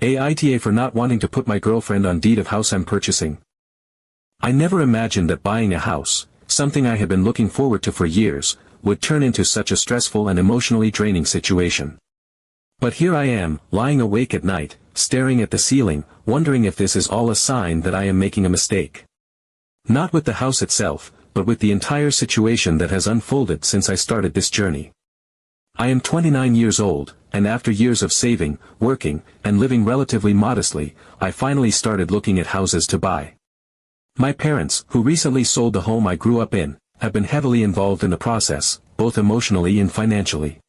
AITA for not wanting to put my girlfriend on deed of house I'm purchasing. I never imagined that buying a house, something I had been looking forward to for years, would turn into such a stressful and emotionally draining situation. But here I am, lying awake at night, staring at the ceiling, wondering if this is all a sign that I am making a mistake. Not with the house itself, but with the entire situation that has unfolded since I started this journey. I am 29 years old, and after years of saving, working, and living relatively modestly, I finally started looking at houses to buy. My parents, who recently sold the home I grew up in, have been heavily involved in the process, both emotionally and financially.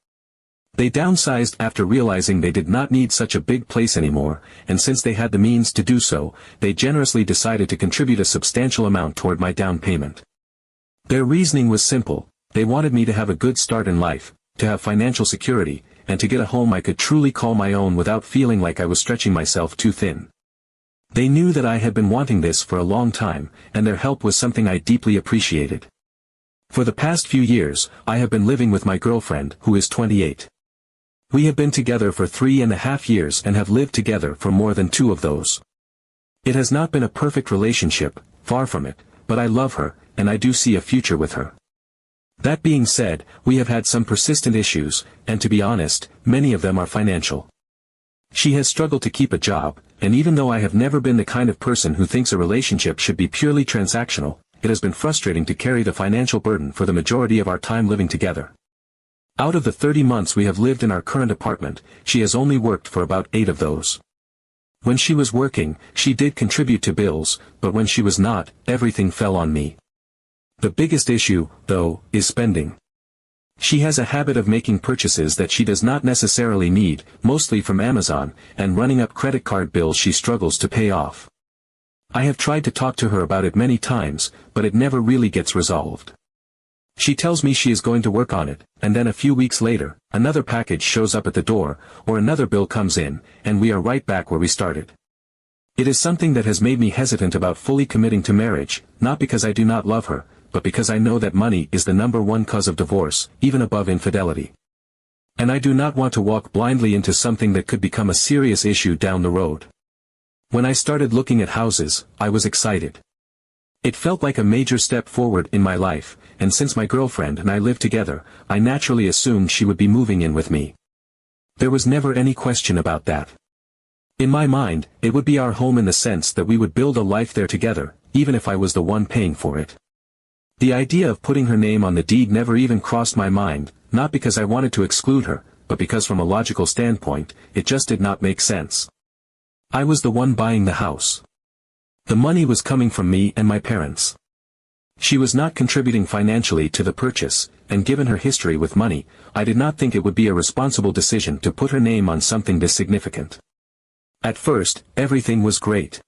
They downsized after realizing they did not need such a big place anymore, and since they had the means to do so, they generously decided to contribute a substantial amount toward my down payment. Their reasoning was simple: they wanted me to have a good start in life, to have financial security, and to get a home I could truly call my own without feeling like I was stretching myself too thin. They knew that I had been wanting this for a long time, and their help was something I deeply appreciated. For the past few years, I have been living with my girlfriend, who is 28. We have been together for 3.5 years and have lived together for more than 2 of those. It has not been a perfect relationship, far from it, but I love her, and I do see a future with her. That being said, we have had some persistent issues, and to be honest, many of them are financial. She has struggled to keep a job, and even though I have never been the kind of person who thinks a relationship should be purely transactional, it has been frustrating to carry the financial burden for the majority of our time living together. Out of the 30 months we have lived in our current apartment, she has only worked for about 8 of those. When she was working, she did contribute to bills, but when she was not, everything fell on me. The biggest issue, though, is spending. She has a habit of making purchases that she does not necessarily need, mostly from Amazon, and running up credit card bills she struggles to pay off. I have tried to talk to her about it many times, but it never really gets resolved. She tells me she is going to work on it, and then a few weeks later, another package shows up at the door, or another bill comes in, and we are right back where we started. It is something that has made me hesitant about fully committing to marriage, not because I do not love her, but because I know that money is the #1 cause of divorce, even above infidelity. And I do not want to walk blindly into something that could become a serious issue down the road. When I started looking at houses, I was excited. It felt like a major step forward in my life, and since my girlfriend and I live together, I naturally assumed she would be moving in with me. There was never any question about that. In my mind, it would be our home in the sense that we would build a life there together, even if I was the one paying for it. The idea of putting her name on the deed never even crossed my mind, not because I wanted to exclude her, but because from a logical standpoint, it just did not make sense. I was the one buying the house. The money was coming from me and my parents. She was not contributing financially to the purchase, and given her history with money, I did not think it would be a responsible decision to put her name on something this significant. At first, everything was great.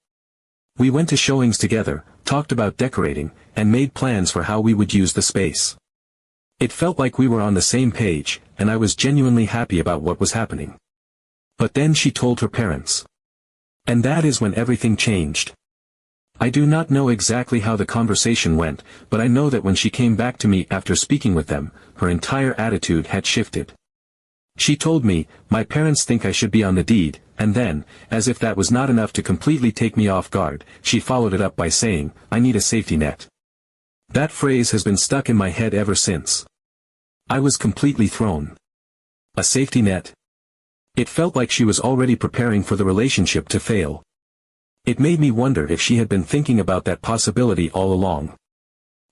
We went to showings together, talked about decorating, and made plans for how we would use the space. It felt like we were on the same page, and I was genuinely happy about what was happening. But then she told her parents. And that is when everything changed. I do not know exactly how the conversation went, but I know that when she came back to me after speaking with them, her entire attitude had shifted. She told me, "My parents think I should be on the deed," and then, as if that was not enough to completely take me off guard, she followed it up by saying, "I need a safety net." That phrase has been stuck in my head ever since. I was completely thrown. A safety net? It felt like she was already preparing for the relationship to fail. It made me wonder if she had been thinking about that possibility all along.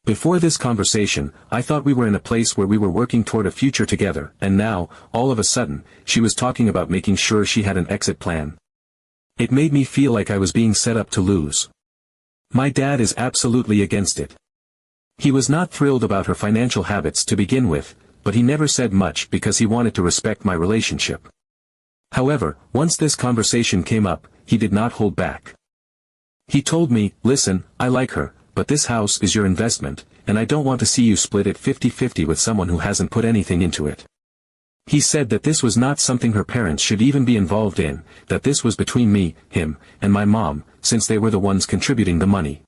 Before this conversation, I thought we were in a place where we were working toward a future together, and now, all of a sudden, she was talking about making sure she had an exit plan. It made me feel like I was being set up to lose. My dad is absolutely against it. He was not thrilled about her financial habits to begin with, but he never said much because he wanted to respect my relationship. However, once this conversation came up, he did not hold back. He told me, "Listen, I like her, but this house is your investment, and I don't want to see you split it 50-50 with someone who hasn't put anything into it." He said that this was not something her parents should even be involved in, that this was between me, him, and my mom, since they were the ones contributing the money.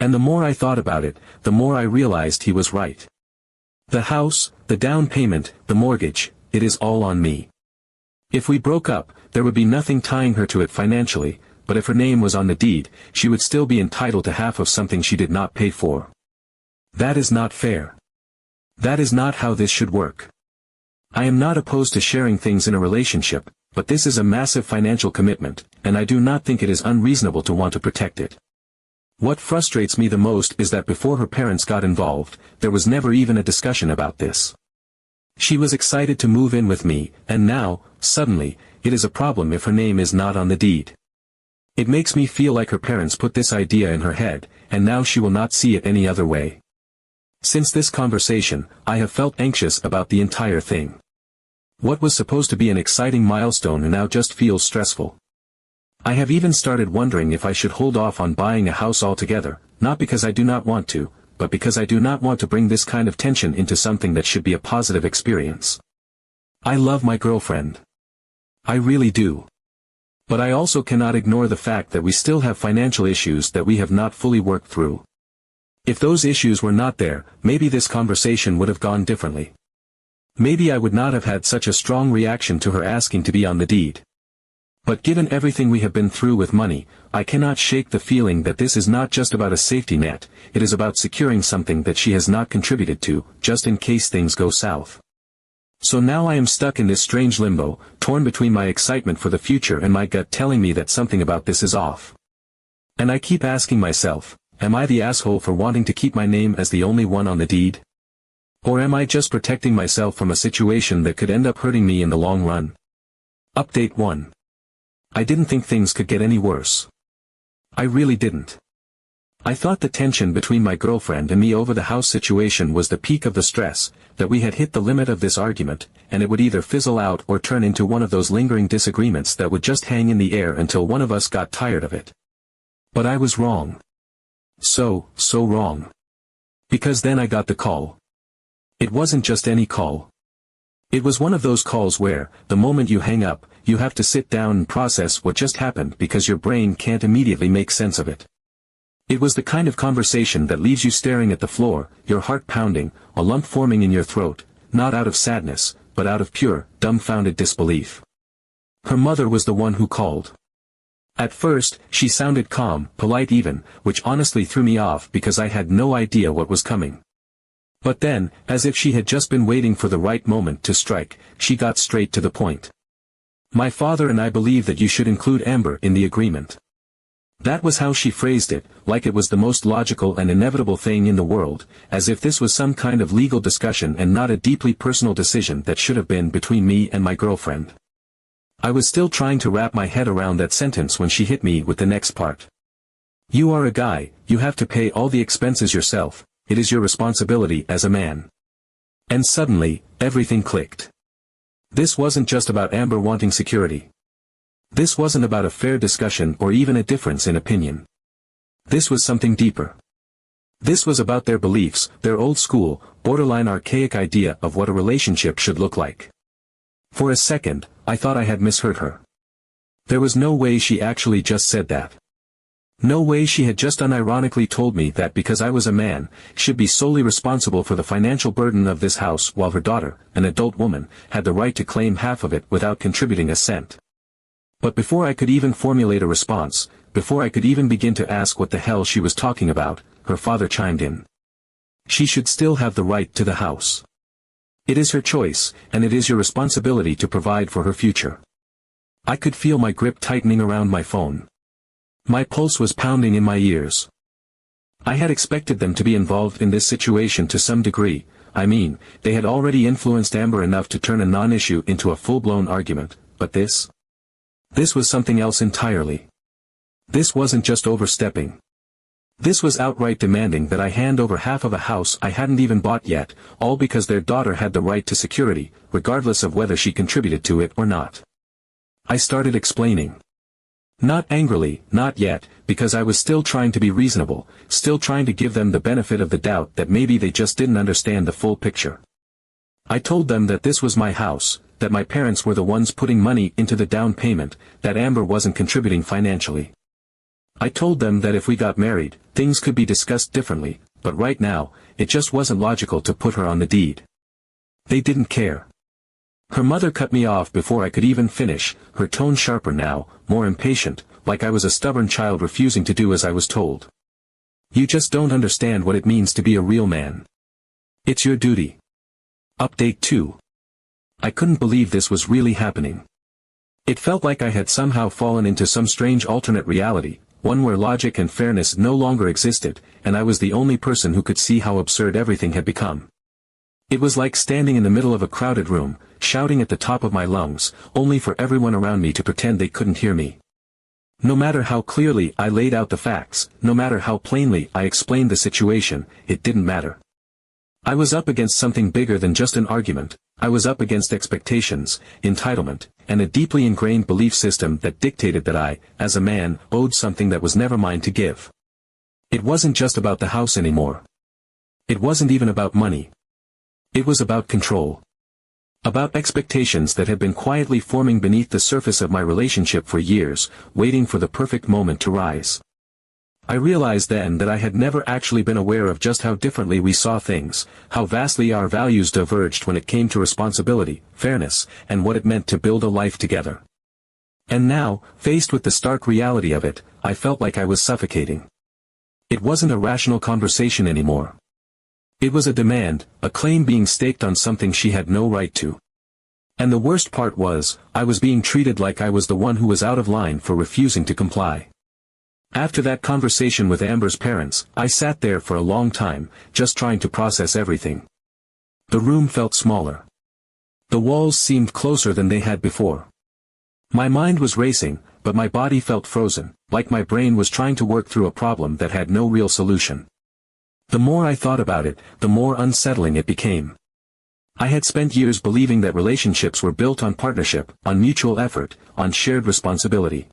And the more I thought about it, the more I realized he was right. The house, the down payment, the mortgage, it is all on me. If we broke up, there would be nothing tying her to it financially, but if her name was on the deed, she would still be entitled to half of something she did not pay for. That is not fair. That is not how this should work. I am not opposed to sharing things in a relationship, but this is a massive financial commitment, and I do not think it is unreasonable to want to protect it. What frustrates me the most is that before her parents got involved, there was never even a discussion about this. She was excited to move in with me, and now, suddenly, it is a problem if her name is not on the deed. It makes me feel like her parents put this idea in her head, and now she will not see it any other way. Since this conversation, I have felt anxious about the entire thing. What was supposed to be an exciting milestone now just feels stressful. I have even started wondering if I should hold off on buying a house altogether, not because I do not want to, but because I do not want to bring this kind of tension into something that should be a positive experience. I love my girlfriend. I really do. But I also cannot ignore the fact that we still have financial issues that we have not fully worked through. If those issues were not there, maybe this conversation would have gone differently. Maybe I would not have had such a strong reaction to her asking to be on the deed. But given everything we have been through with money, I cannot shake the feeling that this is not just about a safety net, it is about securing something that she has not contributed to, just in case things go south. So now I am stuck in this strange limbo, torn between my excitement for the future and my gut telling me that something about this is off. And I keep asking myself, am I the asshole for wanting to keep my name as the only one on the deed? Or am I just protecting myself from a situation that could end up hurting me in the long run? Update 1. I didn't think things could get any worse. I really didn't. I thought the tension between my girlfriend and me over the house situation was the peak of the stress, that we had hit the limit of this argument, and it would either fizzle out or turn into one of those lingering disagreements that would just hang in the air until one of us got tired of it. But I was wrong. So wrong. Because then I got the call. It wasn't just any call. It was one of those calls where, the moment you hang up, you have to sit down and process what just happened because your brain can't immediately make sense of it. It was the kind of conversation that leaves you staring at the floor, your heart pounding, a lump forming in your throat, not out of sadness, but out of pure, dumbfounded disbelief. Her mother was the one who called. At first, she sounded calm, polite even, which honestly threw me off because I had no idea what was coming. But then, as if she had just been waiting for the right moment to strike, she got straight to the point. My father and I believe that you should include Amber in the agreement. That was how she phrased it, like it was the most logical and inevitable thing in the world, as if this was some kind of legal discussion and not a deeply personal decision that should have been between me and my girlfriend. I was still trying to wrap my head around that sentence when she hit me with the next part. You are a guy, you have to pay all the expenses yourself, it is your responsibility as a man. And suddenly, everything clicked. This wasn't just about Amber wanting security. This wasn't about a fair discussion or even a difference in opinion. This was something deeper. This was about their beliefs, their old school, borderline archaic idea of what a relationship should look like. For a second, I thought I had misheard her. There was no way she actually just said that. No way she had just unironically told me that because I was a man, should be solely responsible for the financial burden of this house while her daughter, an adult woman, had the right to claim half of it without contributing a cent. But before I could even formulate a response, before I could even begin to ask what the hell she was talking about, her father chimed in. She should still have the right to the house. It is her choice, and it is your responsibility to provide for her future. I could feel my grip tightening around my phone. My pulse was pounding in my ears. I had expected them to be involved in this situation to some degree. I mean, they had already influenced Amber enough to turn a non-issue into a full-blown argument, but this? This was something else entirely. This wasn't just overstepping. This was outright demanding that I hand over half of a house I hadn't even bought yet, all because their daughter had the right to security, regardless of whether she contributed to it or not. I started explaining. Not angrily, not yet, because I was still trying to be reasonable, still trying to give them the benefit of the doubt that maybe they just didn't understand the full picture. I told them that this was my house, that my parents were the ones putting money into the down payment, that Amber wasn't contributing financially. I told them that if we got married, things could be discussed differently, but right now, it just wasn't logical to put her on the deed. They didn't care. Her mother cut me off before I could even finish, her tone sharper now, more impatient, like I was a stubborn child refusing to do as I was told. You just don't understand what it means to be a real man. It's your duty. Update 2. I couldn't believe this was really happening. It felt like I had somehow fallen into some strange alternate reality, one where logic and fairness no longer existed, and I was the only person who could see how absurd everything had become. It was like standing in the middle of a crowded room, shouting at the top of my lungs, only for everyone around me to pretend they couldn't hear me. No matter how clearly I laid out the facts, no matter how plainly I explained the situation, it didn't matter. I was up against something bigger than just an argument. I was up against expectations, entitlement, and a deeply ingrained belief system that dictated that I, as a man, owed something that was never mine to give. It wasn't just about the house anymore. It wasn't even about money. It was about control. About expectations that had been quietly forming beneath the surface of my relationship for years, waiting for the perfect moment to rise. I realized then that I had never actually been aware of just how differently we saw things, how vastly our values diverged when it came to responsibility, fairness, and what it meant to build a life together. And now, faced with the stark reality of it, I felt like I was suffocating. It wasn't a rational conversation anymore. It was a demand, a claim being staked on something she had no right to. And the worst part was, I was being treated like I was the one who was out of line for refusing to comply. After that conversation with Amber's parents, I sat there for a long time, just trying to process everything. The room felt smaller. The walls seemed closer than they had before. My mind was racing, but my body felt frozen, like my brain was trying to work through a problem that had no real solution. The more I thought about it, the more unsettling it became. I had spent years believing that relationships were built on partnership, on mutual effort, on shared responsibility.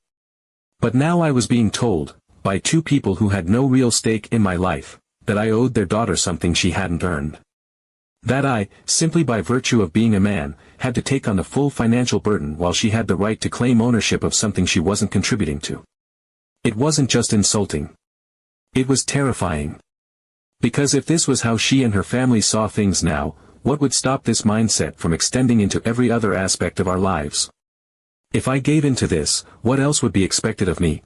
But now I was being told, by two people who had no real stake in my life, that I owed their daughter something she hadn't earned. That I, simply by virtue of being a man, had to take on the full financial burden while she had the right to claim ownership of something she wasn't contributing to. It wasn't just insulting. It was terrifying. Because if this was how she and her family saw things now, what would stop this mindset from extending into every other aspect of our lives? If I gave in to this, what else would be expected of me?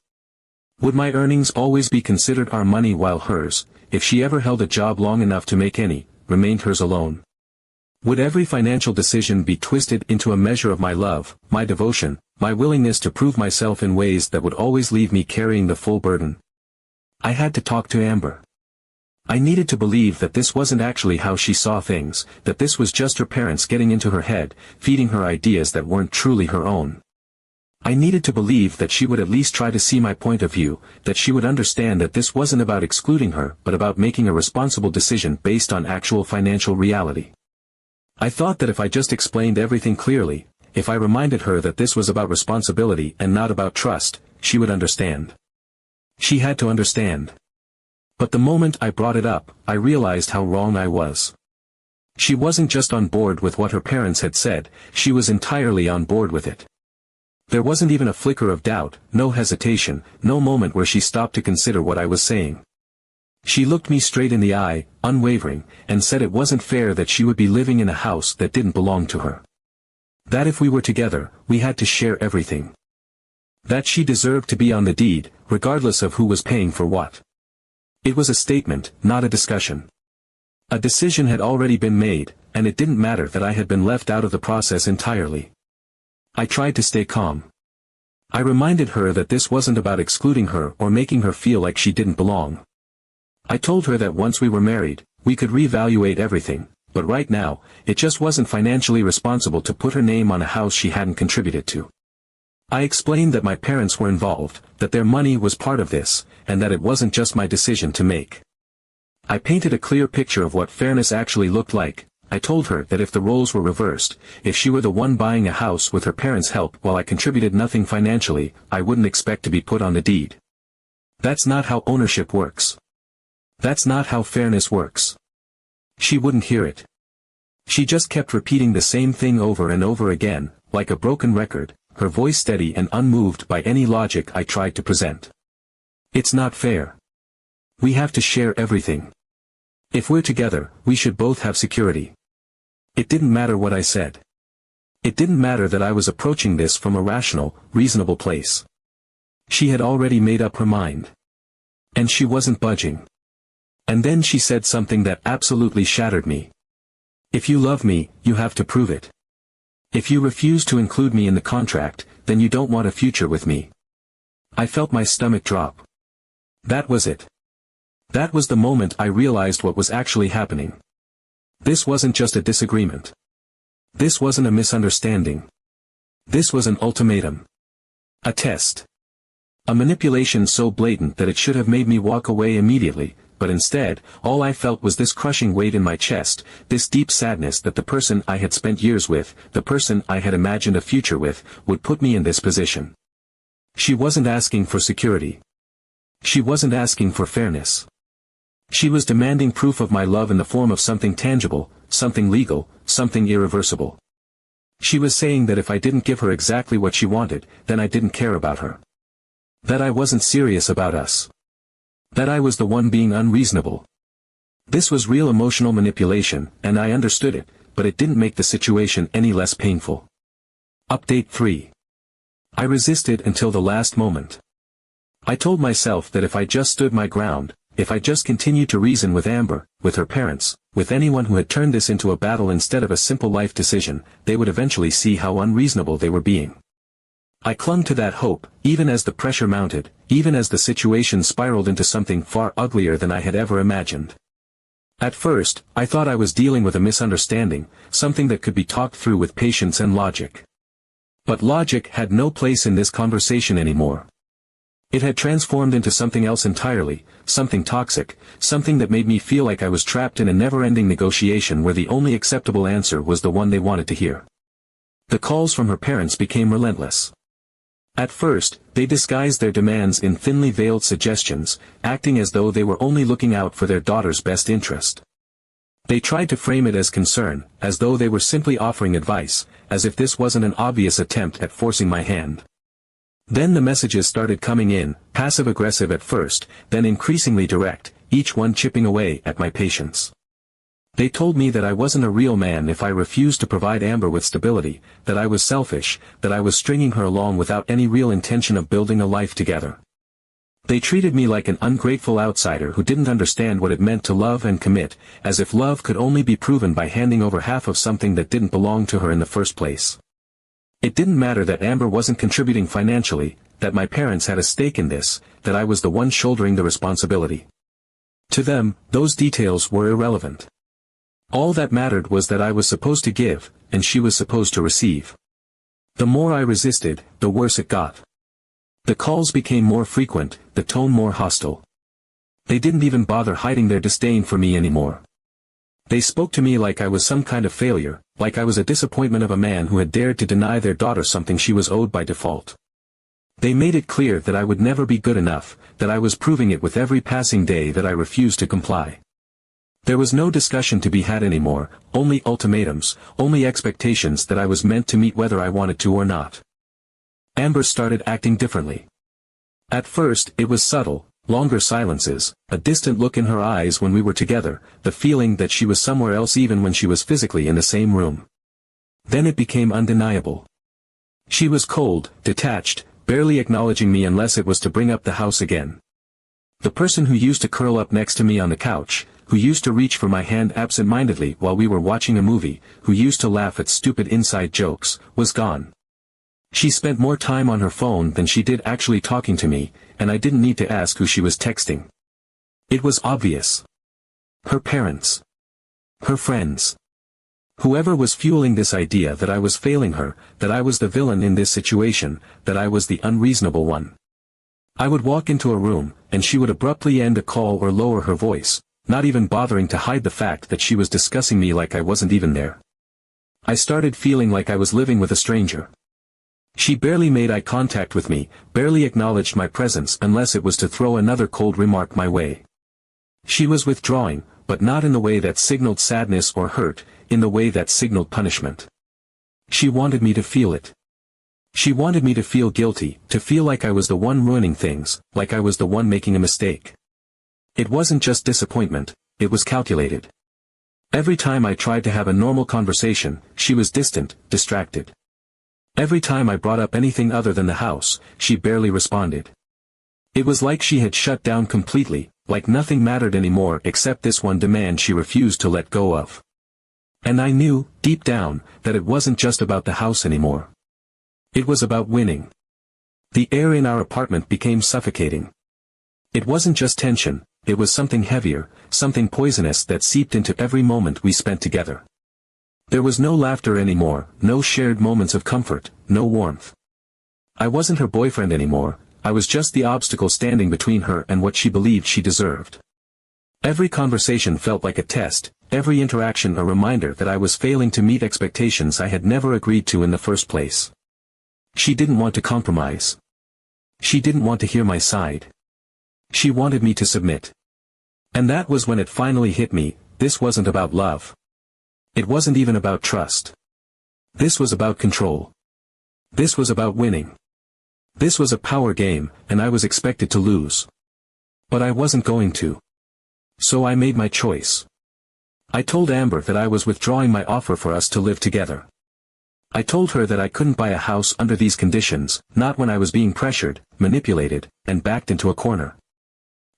Would my earnings always be considered our money while hers, if she ever held a job long enough to make any, remained hers alone? Would every financial decision be twisted into a measure of my love, my devotion, my willingness to prove myself in ways that would always leave me carrying the full burden? I had to talk to Amber. I needed to believe that this wasn't actually how she saw things, that this was just her parents getting into her head, feeding her ideas that weren't truly her own. I needed to believe that she would at least try to see my point of view, that she would understand that this wasn't about excluding her but about making a responsible decision based on actual financial reality. I thought that if I just explained everything clearly, if I reminded her that this was about responsibility and not about trust, she would understand. She had to understand. But the moment I brought it up, I realized how wrong I was. She wasn't just on board with what her parents had said, she was entirely on board with it. There wasn't even a flicker of doubt, no hesitation, no moment where she stopped to consider what I was saying. She looked me straight in the eye, unwavering, and said it wasn't fair that she would be living in a house that didn't belong to her. That if we were together, we had to share everything. That she deserved to be on the deed, regardless of who was paying for what. It was a statement, not a discussion. A decision had already been made, and it didn't matter that I had been left out of the process entirely. I tried to stay calm. I reminded her that this wasn't about excluding her or making her feel like she didn't belong. I told her that once we were married, we could reevaluate everything, but right now, it just wasn't financially responsible to put her name on a house she hadn't contributed to. I explained that my parents were involved, that their money was part of this, and that it wasn't just my decision to make. I painted a clear picture of what fairness actually looked like. I told her that if the roles were reversed, if she were the one buying a house with her parents' help while I contributed nothing financially, I wouldn't expect to be put on the deed. That's not how ownership works. That's not how fairness works. She wouldn't hear it. She just kept repeating the same thing over and over again, like a broken record, her voice steady and unmoved by any logic I tried to present. It's not fair. We have to share everything. If we're together, we should both have security. It didn't matter what I said. It didn't matter that I was approaching this from a rational, reasonable place. She had already made up her mind. And she wasn't budging. And then she said something that absolutely shattered me. If you love me, you have to prove it. If you refuse to include me in the contract, then you don't want a future with me. I felt my stomach drop. That was it. That was the moment I realized what was actually happening. This wasn't just a disagreement. This wasn't a misunderstanding. This was an ultimatum. A test. A manipulation so blatant that it should have made me walk away immediately, but instead, all I felt was this crushing weight in my chest, this deep sadness that the person I had spent years with, the person I had imagined a future with, would put me in this position. She wasn't asking for security. She wasn't asking for fairness. She was demanding proof of my love in the form of something tangible, something legal, something irreversible. She was saying that if I didn't give her exactly what she wanted, then I didn't care about her. That I wasn't serious about us. That I was the one being unreasonable. This was real emotional manipulation, and I understood it, but it didn't make the situation any less painful. Update 3. I resisted until the last moment. I told myself that if I just stood my ground, if I just continued to reason with Amber, with her parents, with anyone who had turned this into a battle instead of a simple life decision, they would eventually see how unreasonable they were being. I clung to that hope, even as the pressure mounted, even as the situation spiraled into something far uglier than I had ever imagined. At first, I thought I was dealing with a misunderstanding, something that could be talked through with patience and logic. But logic had no place in this conversation anymore. It had transformed into something else entirely, something toxic, something that made me feel like I was trapped in a never-ending negotiation where the only acceptable answer was the one they wanted to hear. The calls from her parents became relentless. At first, they disguised their demands in thinly veiled suggestions, acting as though they were only looking out for their daughter's best interest. They tried to frame it as concern, as though they were simply offering advice, as if this wasn't an obvious attempt at forcing my hand. Then the messages started coming in, passive-aggressive at first, then increasingly direct, each one chipping away at my patience. They told me that I wasn't a real man if I refused to provide Amber with stability, that I was selfish, that I was stringing her along without any real intention of building a life together. They treated me like an ungrateful outsider who didn't understand what it meant to love and commit, as if love could only be proven by handing over half of something that didn't belong to her in the first place. It didn't matter that Amber wasn't contributing financially, that my parents had a stake in this, that I was the one shouldering the responsibility. To them, those details were irrelevant. All that mattered was that I was supposed to give, and she was supposed to receive. The more I resisted, the worse it got. The calls became more frequent, the tone more hostile. They didn't even bother hiding their disdain for me anymore. They spoke to me like I was some kind of failure, like I was a disappointment of a man who had dared to deny their daughter something she was owed by default. They made it clear that I would never be good enough, that I was proving it with every passing day that I refused to comply. There was no discussion to be had anymore, only ultimatums, only expectations that I was meant to meet whether I wanted to or not. Amber started acting differently. At first, it was subtle, longer silences, a distant look in her eyes when we were together, the feeling that she was somewhere else even when she was physically in the same room. Then it became undeniable. She was cold, detached, barely acknowledging me unless it was to bring up the house again. The person who used to curl up next to me on the couch, who used to reach for my hand absent-mindedly while we were watching a movie, who used to laugh at stupid inside jokes, was gone. She spent more time on her phone than she did actually talking to me, and I didn't need to ask who she was texting. It was obvious. Her parents. Her friends. Whoever was fueling this idea that I was failing her, that I was the villain in this situation, that I was the unreasonable one. I would walk into a room, and she would abruptly end a call or lower her voice, not even bothering to hide the fact that she was discussing me like I wasn't even there. I started feeling like I was living with a stranger. She barely made eye contact with me, barely acknowledged my presence unless it was to throw another cold remark my way. She was withdrawing, but not in the way that signaled sadness or hurt, in the way that signaled punishment. She wanted me to feel it. She wanted me to feel guilty, to feel like I was the one ruining things, like I was the one making a mistake. It wasn't just disappointment, it was calculated. Every time I tried to have a normal conversation, she was distant, distracted. Every time I brought up anything other than the house, she barely responded. It was like she had shut down completely, like nothing mattered anymore except this one demand she refused to let go of. And I knew, deep down, that it wasn't just about the house anymore. It was about winning. The air in our apartment became suffocating. It wasn't just tension, it was something heavier, something poisonous that seeped into every moment we spent together. There was no laughter anymore, no shared moments of comfort, no warmth. I wasn't her boyfriend anymore, I was just the obstacle standing between her and what she believed she deserved. Every conversation felt like a test, every interaction a reminder that I was failing to meet expectations I had never agreed to in the first place. She didn't want to compromise. She didn't want to hear my side. She wanted me to submit. And that was when it finally hit me, this wasn't about love. It wasn't even about trust. This was about control. This was about winning. This was a power game, and I was expected to lose. But I wasn't going to. So I made my choice. I told Amber that I was withdrawing my offer for us to live together. I told her that I couldn't buy a house under these conditions, not when I was being pressured, manipulated, and backed into a corner.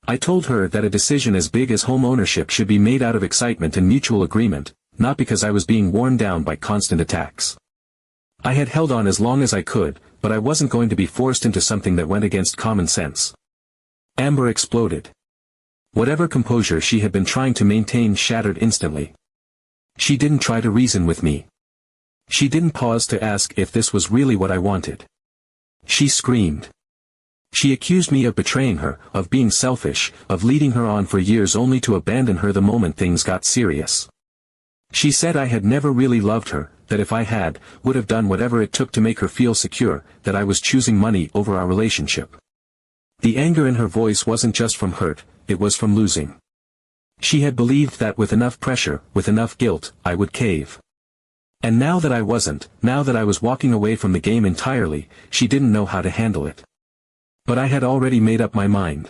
I told her that a decision as big as home ownership should be made out of excitement and mutual agreement, not because I was being worn down by constant attacks. I had held on as long as I could, but I wasn't going to be forced into something that went against common sense. Amber exploded. Whatever composure she had been trying to maintain shattered instantly. She didn't try to reason with me. She didn't pause to ask if this was really what I wanted. She screamed. She accused me of betraying her, of being selfish, of leading her on for years only to abandon her the moment things got serious. She said I had never really loved her, that if I had, would have done whatever it took to make her feel secure, that I was choosing money over our relationship. The anger in her voice wasn't just from hurt, it was from losing. She had believed that with enough pressure, with enough guilt, I would cave. And now that I wasn't, now that I was walking away from the game entirely, she didn't know how to handle it. But I had already made up my mind.